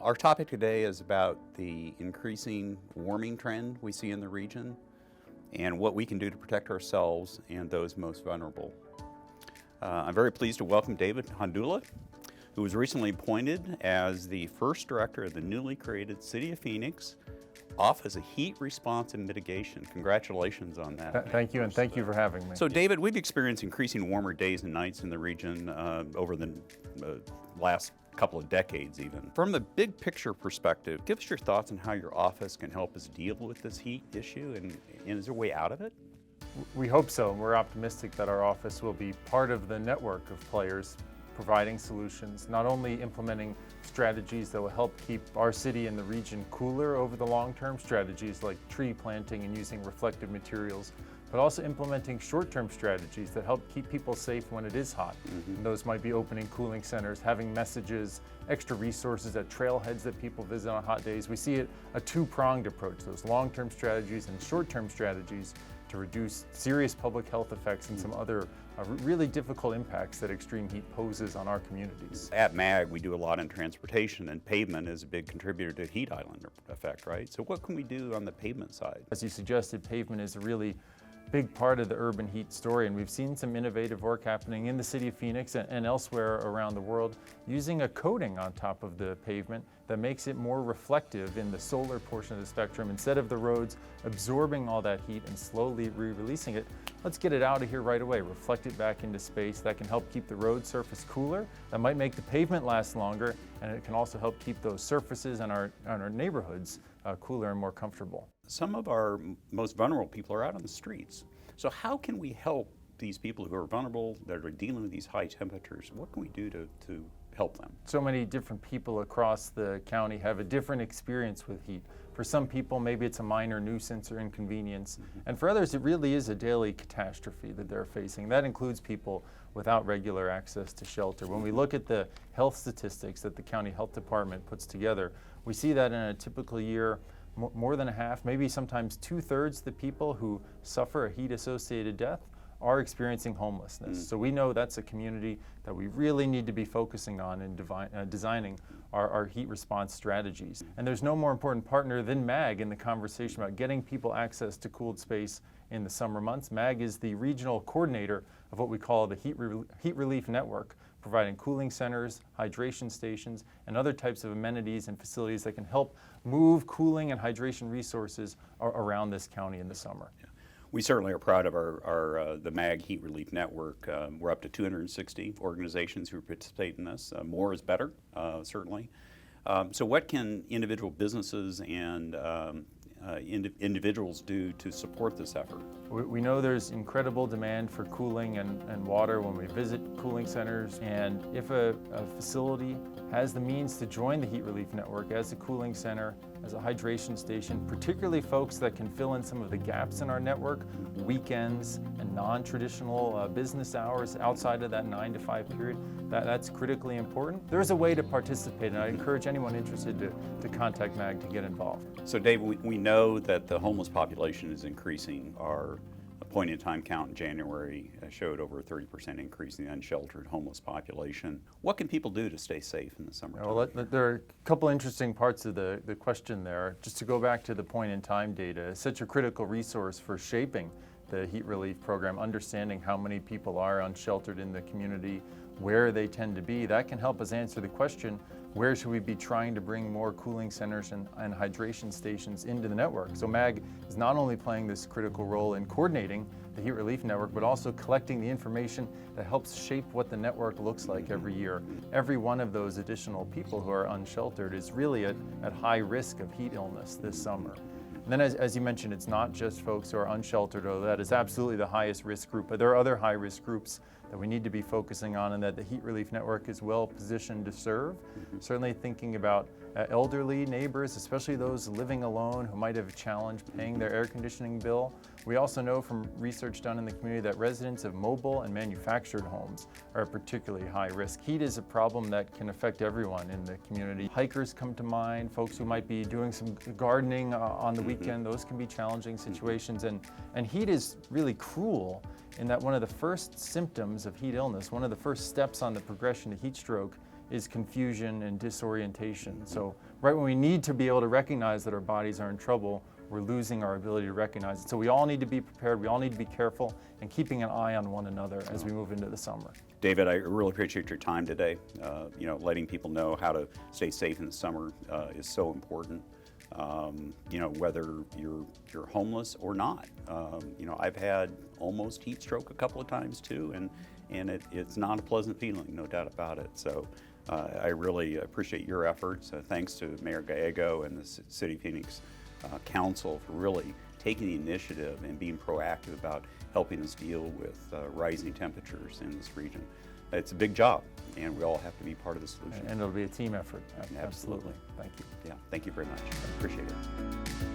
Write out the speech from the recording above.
Our topic today is about the increasing warming trend we see in the region and what we can do to protect ourselves and those most vulnerable. I'm very pleased to welcome David Handula, who was recently appointed as the first director of the newly created City of Phoenix Office of Heat Response and Mitigation. Congratulations on that. Thank you, and thank you for having me. So David, we've experienced increasing warmer days and nights in the region over the last couple of decades even. From the big picture perspective, give us your thoughts on how your office can help us deal with this heat issue, and is there a way out of it? We hope so, and we're optimistic that our office will be part of the network of players providing solutions, not only implementing strategies that will help keep our city and the region cooler over the long-term, strategies like tree planting and using reflective materials, but also implementing short-term strategies that help keep people safe when it is hot. And those might be opening cooling centers, having messages, extra resources at trailheads that people visit on hot days. We see it a two-pronged approach, those long-term strategies and short-term strategies to reduce serious public health effects and some other really difficult impacts that extreme heat poses on our communities. At MAG, we do a lot in transportation, and pavement is a big contributor to heat island effect, right? So what can we do on the pavement side? As you suggested, pavement is a really big part of the urban heat story, and we've seen some innovative work happening in the city of Phoenix and elsewhere around the world using a coating on top of the pavement that makes it more reflective in the solar portion of the spectrum. Instead of the roads absorbing all that heat and slowly re-releasing it, let's get it out of here right away, reflect it back into space. That can help keep the road surface cooler. That might make the pavement last longer, and it can also help keep those surfaces and our neighborhoods cooler and more comfortable. Some of our most vulnerable people are out on the streets. So how can we help these people who are vulnerable, that are dealing with these high temperatures? What can we do to help them? So many different people across the county have a different experience with heat. For some people, maybe it's a minor nuisance or inconvenience. And for others, it really is a daily catastrophe that they're facing. That includes people without regular access to shelter. When we look at the health statistics that the county health department puts together, we see that in a typical year, more than a half, maybe sometimes 2/3 the people who suffer a heat-associated death are experiencing homelessness. So we know that's a community that we really need to be focusing on in designing our heat response strategies. And there's no more important partner than MAG in the conversation about getting people access to cooled space in the summer months. MAG is the regional coordinator of what we call the Heat Relief Network, providing cooling centers, hydration stations, and other types of amenities and facilities that can help move cooling and hydration resources around this county in the summer. Yeah. We certainly are proud of the MAG Heat Relief Network. We're up to 260 organizations who participate in this. More is better, certainly. So what can individual businesses and individuals do to support this effort? We know there's incredible demand for cooling and water when we visit cooling centers, and if a facility has the means to join the Heat Relief Network as a cooling center, as a hydration station, particularly folks that can fill in some of the gaps in our network, weekends and non-traditional business hours outside of that 9 to 5 period, that's critically important. There's a way to participate, and I encourage anyone interested to contact MAG to get involved. So Dave, we know that the homeless population is increasing. Our point-in-time count in January showed over a 30% increase in the unsheltered homeless population. What can people do to stay safe in the summertime? Well, there are a couple interesting parts of the question there. Just to go back to the point-in-time data, it's such a critical resource for shaping the heat relief program, understanding how many people are unsheltered in the community, where they tend to be. That can help us answer the question, where should we be trying to bring more cooling centers and hydration stations into the network? So MAG is not only playing this critical role in coordinating the Heat Relief Network, but also collecting the information that helps shape what the network looks like every year. Every one of those additional people who are unsheltered is really at high risk of heat illness this summer. And then as you mentioned, it's not just folks who are unsheltered, although that is absolutely the highest risk group, but there are other high risk groups that we need to be focusing on and that the Heat Relief Network is well positioned to serve. Certainly thinking about elderly neighbors, especially those living alone who might have a challenge paying their air conditioning bill. We also know from research done in the community that residents of mobile and manufactured homes are at particularly high risk. Heat is a problem that can affect everyone in the community. Hikers come to mind, folks who might be doing some gardening on the weekend. Those can be challenging situations. And heat is really cruel in that one of the first symptoms of heat illness, one of the first steps on the progression to heat stroke, is confusion and disorientation. So right when we need to be able to recognize that our bodies are in trouble, we're losing our ability to recognize it. So we all need to be prepared, we all need to be careful, and keeping an eye on one another as we move into the summer. David, I really appreciate your time today. Letting people know how to stay safe in the summer is so important. Whether you're homeless or not. I've had almost heat stroke a couple of times too, and it's not a pleasant feeling, no doubt about it. So I really appreciate your efforts. Thanks to Mayor Gallego and the City of Phoenix Council for really taking the initiative and being proactive about helping us deal with rising temperatures in this region. It's a big job, and we all have to be part of the solution. And it'll be a team effort. Absolutely. Thank you. Yeah, thank you very much. I appreciate it.